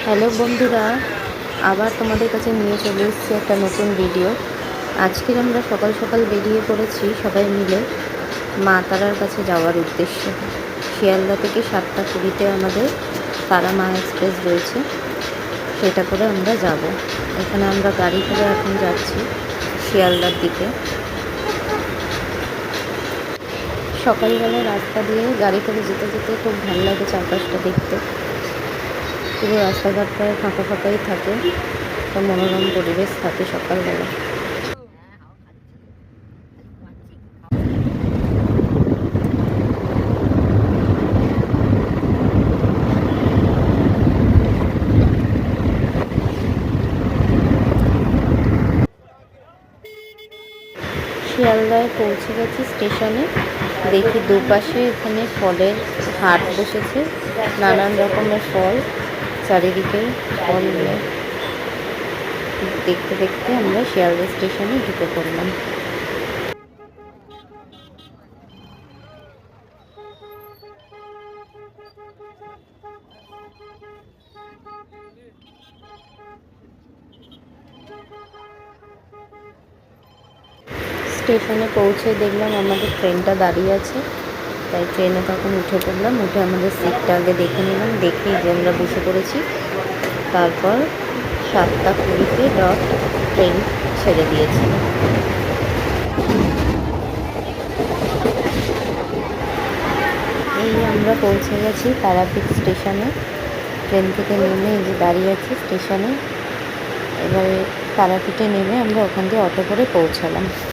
Hello বন্ধুরা, আবার তোমাদের কাছে নিয়ে চলে এসেছি একটা নতুন ভিডিও। আজকে আমরা সকাল সকাল বেরিয়ে পড়েছি সবাই মিলে মা তারার কাছে যাওয়ার উদ্দেশ্যে। শিয়ালদা থেকে 7:20-তে আমাদের তারা মা এক্সপ্রেস রয়েছে, সেটা করে আমরা যাব। এখানে আমরা গাড়ি করে এখন যাচ্ছি শিয়ালদার দিকে। সকালবেলা রাস্তা দিয়ে গাড়ি করে যেতে যেতে খুব ভালো লাগে চারপাশটা দেখতে। পুরো রাস্তাঘাট প্রায় ফাঁকা ফাঁকাই থাকে, একটা মনোরম পরিবেশ থাকে সকালবেলা। শিয়ালদায় পৌঁছে গেছি স্টেশনে। দেখি দুপাশে এখানে ফলের হাট বসেছে, নানান রকমের ফল, চারিদিকে ফল নিয়ে দেখতে দেখতে আমরা শিয়ালদা স্টেশনে ঢুকে পড়লাম। স্টেশনে পৌঁছে দেখলাম আমাদের ট্রেনটা দাঁড়িয়ে আছে, তাই ট্রেনে তখন উঠে পড়লাম। উঠে আমাদের সিটটা আগে দেখে নিলাম, দেখে যে আমরা বসে পড়েছি। তারপর 7:20-তে ট্রেন ছেড়ে দিয়েছিল। এই আমরা পৌঁছে গেছি তারাপীঠ স্টেশনে। ট্রেন থেকে নেমে এই যে দাঁড়িয়ে আছি স্টেশনে। এবারে তারাপীঠে নেমে আমরা ওখান দিয়ে অটো করে পৌঁছালাম।